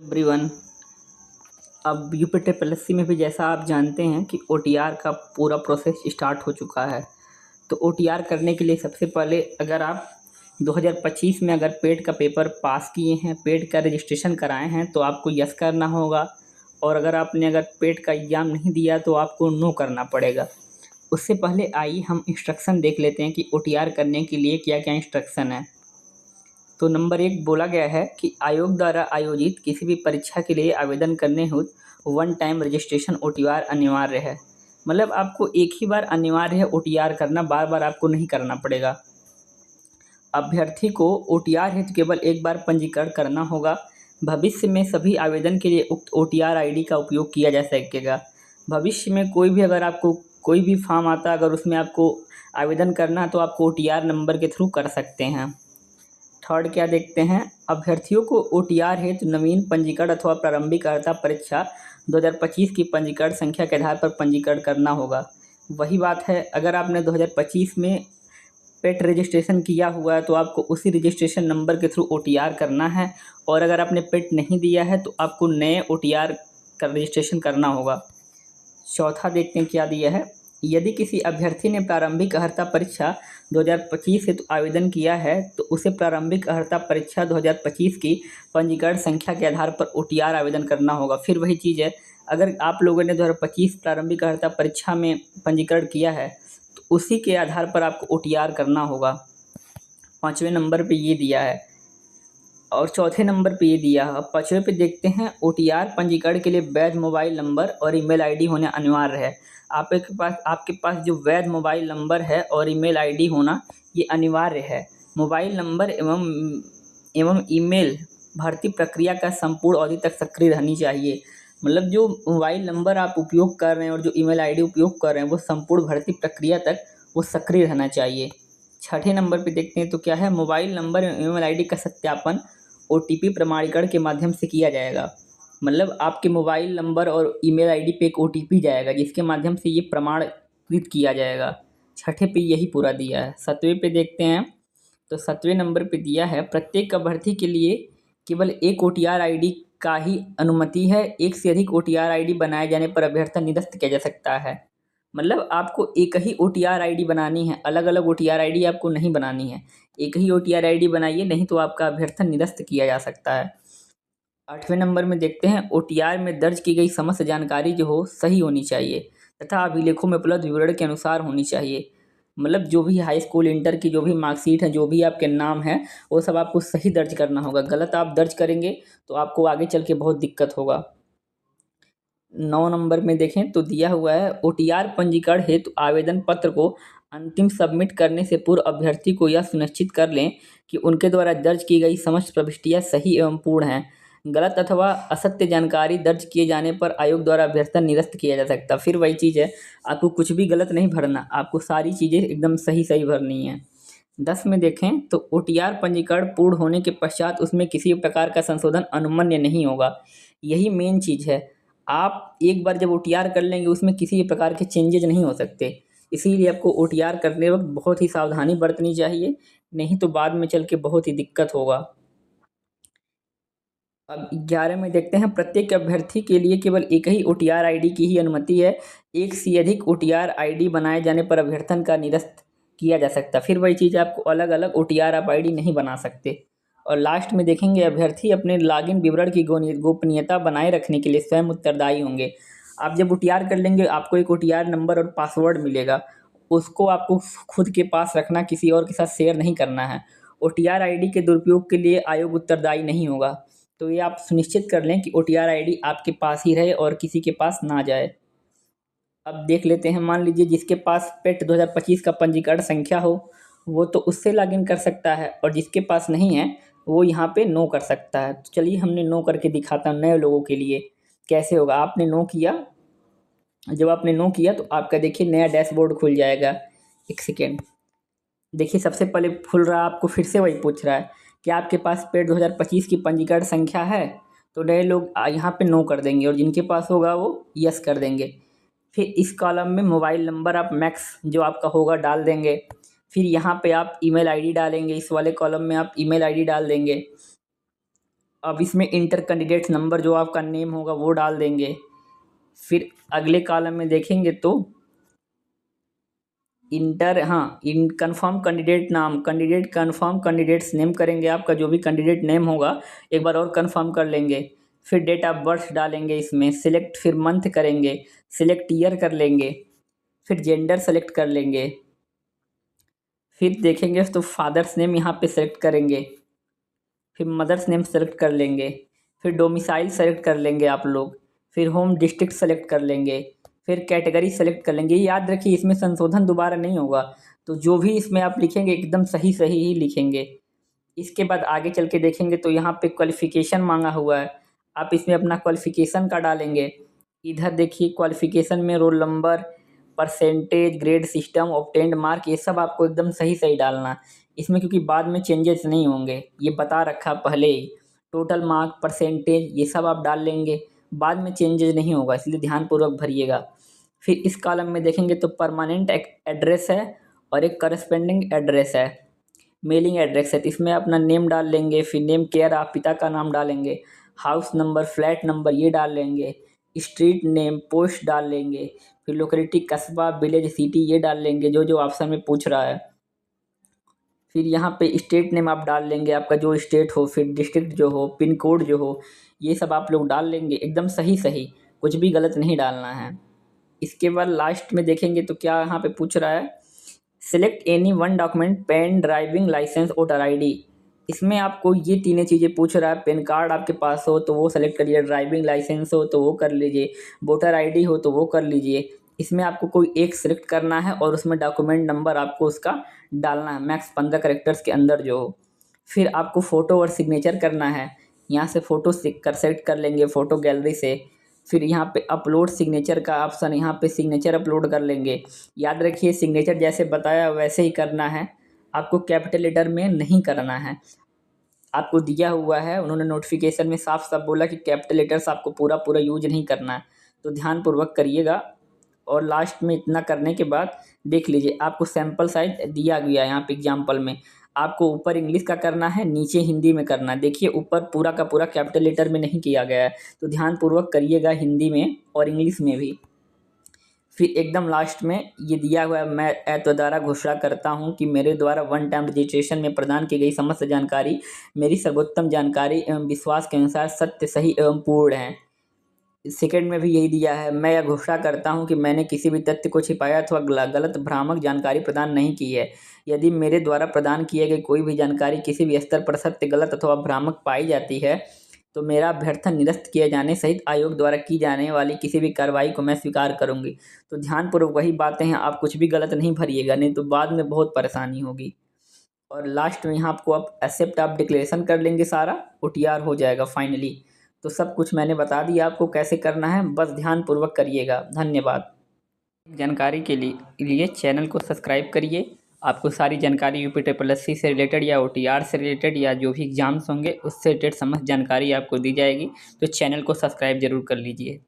Everyone. अब यूपीटीपीएससी में भी जैसा आप जानते हैं कि ओटीआर का पूरा प्रोसेस स्टार्ट हो चुका है। तो ओटीआर करने के लिए सबसे पहले अगर आप 2025 में अगर पेट का पेपर पास किए हैं, पेट का रजिस्ट्रेशन कराए हैं तो आपको यस करना होगा। और अगर पेट का एग्ज़ाम नहीं दिया तो आपको नो करना पड़ेगा। उससे पहले आइए हम इंस्ट्रक्शन देख लेते हैं कि ओटीआर करने के लिए क्या क्या इंस्ट्रक्शन है। तो नंबर 1 बोला गया है कि आयोग द्वारा आयोजित किसी भी परीक्षा के लिए आवेदन करने हेतु वन टाइम रजिस्ट्रेशन ओटीआर अनिवार्य है। मतलब आपको एक ही बार अनिवार्य है ओटीआर करना, बार बार आपको नहीं करना पड़ेगा। अभ्यर्थी को ओटीआर हेतु केवल एक बार पंजीकरण करना होगा। भविष्य में सभी आवेदन के लिए उक्त ओटीआर आईडी का उपयोग किया जा सकेगा। भविष्य में कोई भी अगर आपको कोई भी फॉर्म आता है, अगर उसमें आपको आवेदन करना है तो आपको ओटीआर नंबर के थ्रू कर सकते हैं। थर्ड क्या देखते हैं, अभ्यर्थियों को ओटीआर हेतु नवीन पंजीकरण अथवा प्रारंभिक अर्हता परीक्षा 2025 की पंजीकरण संख्या के आधार पर पंजीकरण करना होगा। वही बात है, अगर आपने 2025 में पेट रजिस्ट्रेशन किया हुआ है तो आपको उसी रजिस्ट्रेशन नंबर के थ्रू ओटीआर करना है। और अगर आपने पेट नहीं दिया है तो आपको नए ओटीआर का रजिस्ट्रेशन करना होगा। चौथा देखते हैं क्या दिया है, यदि किसी अभ्यर्थी ने प्रारंभिक अर्हता परीक्षा 2025 हेतु आवेदन किया है तो उसे प्रारंभिक अर्हता परीक्षा 2025 की पंजीकरण संख्या के आधार पर ओटीआर आवेदन करना होगा। फिर वही चीज़ है, अगर आप लोगों ने 2025 प्रारंभिक अर्हता परीक्षा में पंजीकरण किया है तो उसी के आधार पर आपको ओटीआर करना होगा। 5वें नंबर पे ये दिया है और चौथे नंबर पे ये दिया है। 5वें पे देखते हैं, ओटीआर पंजीकरण के लिए वैध मोबाइल नंबर और ईमेल आईडी होना अनिवार्य है। आपके पास जो वैध मोबाइल नंबर है और ईमेल आईडी होना ये अनिवार्य है। मोबाइल नंबर एवं ईमेल भर्ती प्रक्रिया का संपूर्ण अवधि तक सक्रिय रहनी चाहिए। मतलब जो मोबाइल नंबर आप उपयोग कर रहे हैं और जो ईमेल आईडी उपयोग कर रहे हैं वो संपूर्ण भर्ती प्रक्रिया तक वो सक्रिय रहना चाहिए। छठे नंबर पे देखते हैं तो क्या है, मोबाइल नंबर एवं ईमेल आईडी का सत्यापन ओटीपी प्रमाणीकरण के माध्यम से किया जाएगा। मतलब आपके मोबाइल नंबर और ईमेल आईडी पे एक ओटीपी जाएगा जिसके माध्यम से ये प्रमाणित किया जाएगा। छठे पे यही पूरा दिया है। 7वें पे देखते हैं तो 7वें नंबर पे दिया है, प्रत्येक अभ्यर्थी के लिए केवल एक ओटीआर आईडी का ही अनुमति है। एक से अधिक ओटीआर आईडी बनाए जाने पर अभ्यर्थन निरस्त किया जा सकता है। मतलब आपको एक ही ओटीआर आईडी बनानी है, अलग अलग ओटीआर आईडी आपको नहीं बनानी है। एक ही ओटीआर आईडी बनाइए, नहीं तो आपका अभ्यर्थन निरस्त किया जा सकता है। 8वें नंबर में देखते हैं, ओटीआर में दर्ज की गई समस्त जानकारी जो हो सही होनी चाहिए तथा अभिलेखों में उपलब्ध विवरण के अनुसार होनी चाहिए। मतलब जो भी हाई स्कूल इंटर की जो भी मार्कशीट है, जो भी आपके नाम है, वो सब आपको सही दर्ज करना होगा। गलत आप दर्ज करेंगे तो आपको आगे चल के बहुत दिक्कत होगा। 9 नंबर में देखें तो दिया हुआ है, ओटीआर पंजीकरण हेतु आवेदन पत्र को अंतिम सबमिट करने से पूर्व अभ्यर्थी को यह सुनिश्चित कर लें कि उनके द्वारा दर्ज की गई समस्त प्रविष्टियां सही एवं पूर्ण हैं। गलत अथवा असत्य जानकारी दर्ज किए जाने पर आयोग द्वारा अभ्यर्थन निरस्त किया जा सकता। फिर वही चीज़ है, आपको कुछ भी गलत नहीं भरना, आपको सारी चीज़ें एकदम सही सही भरनी है। 10 में देखें तो ओटीआर पंजीकरण पूर्ण होने के पश्चात उसमें किसी प्रकार का संशोधन अनुमन्य नहीं होगा। यही मेन चीज़ है, आप एक बार जब ओटीआर कर लेंगे उसमें किसी भी प्रकार के चेंजेज नहीं हो सकते। इसीलिए आपको ओटीआर करते वक्त बहुत ही सावधानी बरतनी चाहिए, नहीं तो बाद में चल के बहुत ही दिक्कत होगा। अब 11 में देखते हैं, प्रत्येक अभ्यर्थी के लिए केवल एक ही ओटीआर आईडी की ही अनुमति है। एक से अधिक ओटीआर आईडी बनाए जाने पर अभ्यर्थन का निरस्त किया जा सकता। फिर वही चीज़, आपको अलग अलग ओटीआर आप आईडी नहीं बना सकते। और लास्ट में देखेंगे, अभ्यर्थी अपने लॉगिन विवरण की गोपनीयता बनाए रखने के लिए स्वयं उत्तरदायी होंगे। आप जब ओटीआर कर लेंगे आपको एक ओटीआर नंबर और पासवर्ड मिलेगा, उसको आपको खुद के पास रखना, किसी और के साथ शेयर नहीं करना है। ओटीआर आईडी के दुरुपयोग के लिए आयोग उत्तरदायी नहीं होगा। तो ये आप सुनिश्चित कर लें कि ओटीआर आईडी आपके पास ही रहे और किसी के पास ना जाए। अब देख लेते हैं, मान लीजिए जिसके पास पेट 2025 का पंजीकरण संख्या हो वो तो उससे लॉगिन कर सकता है, और जिसके पास नहीं है वो यहाँ पे नो कर सकता है। तो चलिए हमने नो करके दिखाता हूँ नए लोगों के लिए कैसे होगा। आपने नो किया, जब आपने नो किया तो आपका देखिए नया डैशबोर्ड खुल जाएगा। एक सेकेंड, देखिए सबसे पहले खुल रहा, आपको फिर से वही पूछ रहा है कि आपके पास पेट 2025 की पंजीकरण संख्या है, तो नए लोग यहाँ पे नो कर देंगे और जिनके पास होगा वो यस कर देंगे। फिर इस कॉलम में मोबाइल नंबर आप मैक्स जो आपका होगा डाल देंगे। फिर यहाँ पे आप ईमेल आईडी डालेंगे, इस वाले कॉलम में आप ईमेल आईडी डाल देंगे। अब इसमें इंटर कैंडिडेट्स नंबर जो आपका नेम होगा वो डाल देंगे। फिर अगले कॉलम में देखेंगे तो इन कन्फर्म कैंडिडेट नाम, कैंडिडेट कन्फर्म कैंडिडेट्स नेम करेंगे, आपका जो भी कैंडिडेट नेम होगा एक बार और कन्फर्म कर लेंगे। फिर डेट ऑफ बर्थ डालेंगे इसमें, सिलेक्ट फिर मंथ करेंगे, सिलेक्ट ईयर कर लेंगे, फिर जेंडर सेलेक्ट कर लेंगे। फिर देखेंगे तो फादर्स नेम यहाँ पे सेलेक्ट करेंगे, फिर मदर्स नेम सेलेक्ट कर लेंगे, फिर डोमिसाइल सेलेक्ट कर लेंगे आप लोग, फिर होम डिस्ट्रिक्ट सेलेक्ट कर लेंगे, फिर कैटेगरी सेलेक्ट कर लेंगे। याद रखिए इसमें संशोधन दोबारा नहीं होगा, तो जो भी इसमें आप लिखेंगे एकदम सही सही ही लिखेंगे। इसके बाद आगे चल के देखेंगे तो यहाँ पे क्वालिफ़िकेशन मांगा हुआ है, आप इसमें अपना क्वालिफ़िकेशन का डालेंगे। इधर देखिए क्वालिफ़िकेशन में roll number, percentage, grade, system, obtained mark, ये सब आपको एकदम सही सही डालना। इसमें क्योंकि बाद में चेंजेस नहीं होंगे, ये बता रखा पहले ही। टोटल मार्क, परसेंटेज, ये सब आप डाल लेंगे, बाद में चेंजेस नहीं होगा, इसलिए ध्यानपूर्वक भरिएगा। फिर इस कॉलम में देखेंगे तो परमानेंट एड्रेस है और एक करस्पेंडिंग एड्रेस है, मेलिंग एड्रेस है। तो इसमें अपना नेम डाल लेंगे, फिर नेम केयर आप पिता का नाम डालेंगे, हाउस नंबर, फ्लैट नंबर ये डाल लेंगे, स्ट्रीट नेम, पोस्ट डाल लेंगे, फिर लोकेलिटी कस्बा, विलेज, सिटी ये डाल लेंगे जो जो ऑप्शन में पूछ रहा है। फिर यहाँ पे स्टेट नेम आप डाल लेंगे, आपका जो स्टेट हो, फिर डिस्ट्रिक्ट जो हो, पिन कोड जो हो, ये सब आप लोग डाल लेंगे एकदम सही सही, कुछ भी गलत नहीं डालना है। इसके बाद लास्ट में देखेंगे तो क्या यहाँ पे पूछ रहा है, select any one document, PAN, driving licence, voter ID. इसमें आपको ये तीनों चीज़ें पूछ रहा है। पेन कार्ड आपके पास हो तो वो सेलेक्ट करिए, ड्राइविंग लाइसेंस हो तो वो कर लीजिए, वोटर आईडी हो तो वो कर लीजिए। इसमें आपको कोई एक सिलेक्ट करना है और उसमें डॉक्यूमेंट नंबर आपको उसका डालना है, मैक्स 15 कैरेक्टर्स के अंदर जो हो। फिर आपको फ़ोटो और सिग्नेचर करना है, यहाँ से फ़ोटो सेलेक्ट कर लेंगे फ़ोटो गैलरी से। फिर यहाँ पे अपलोड सिग्नेचर का ऑप्शन, यहाँ पे सिग्नेचर अपलोड कर लेंगे। याद रखिए सिग्नेचर जैसे बताया वैसे ही करना है, आपको कैपिटल लेटर में नहीं करना है। आपको दिया हुआ है, उन्होंने नोटिफिकेशन में साफ साफ बोला कि कैपिटल लेटर्स आपको पूरा पूरा यूज नहीं करना है, तो ध्यानपूर्वक करिएगा। और लास्ट में इतना करने के बाद देख लीजिए आपको सैंपल साइज दिया गया है यहाँ पे एग्जाम्पल में, आपको ऊपर इंग्लिश का करना है, नीचे हिंदी में करना है। देखिए ऊपर पूरा का पूरा कैपिटल लेटर में नहीं किया गया है, तो ध्यानपूर्वक करिएगा हिंदी में और इंग्लिश में भी। फिर एकदम लास्ट में ये दिया हुआ है, मैं एत द्वारा घोषणा करता हूँ कि मेरे द्वारा वन टाइम रजिस्ट्रेशन में प्रदान की गई समस्त जानकारी मेरी सर्वोत्तम जानकारी एवं विश्वास के अनुसार सत्य, सही एवं पूर्ण है। सेकंड में भी यही दिया है, मैं यह घोषणा करता हूं कि मैंने किसी भी तथ्य को छिपाया अथवा गलत भ्रामक जानकारी प्रदान नहीं की है। यदि मेरे द्वारा प्रदान किए गए कोई भी जानकारी किसी भी स्तर पर सत्य, गलत अथवा भ्रामक पाई जाती है तो मेरा अभ्यर्थन निरस्त किए जाने सहित आयोग द्वारा की जाने वाली किसी भी कार्रवाई को मैं स्वीकार करूंगी। तो ध्यानपूर्वक वही बातें हैं, आप कुछ भी गलत नहीं भरिएगा, नहीं तो बाद में बहुत परेशानी होगी। और लास्ट में यहाँ आपको आप एक्सेप्ट आप डिक्लेरेशन कर लेंगे, सारा ओटीआर हो जाएगा फाइनली। तो सब कुछ मैंने बता दिया आपको कैसे करना है, बस ध्यानपूर्वक करिएगा। धन्यवाद। जानकारी के लिए चैनल को सब्सक्राइब करिए, आपको सारी जानकारी यूपी ट्रिपल एस सी से रिलेटेड या ओटीआर से रिलेटेड या जो भी एग्ज़ाम्स होंगे उससे रिलेटेड समस्त जानकारी आपको दी जाएगी, तो चैनल को सब्सक्राइब ज़रूर कर लीजिए।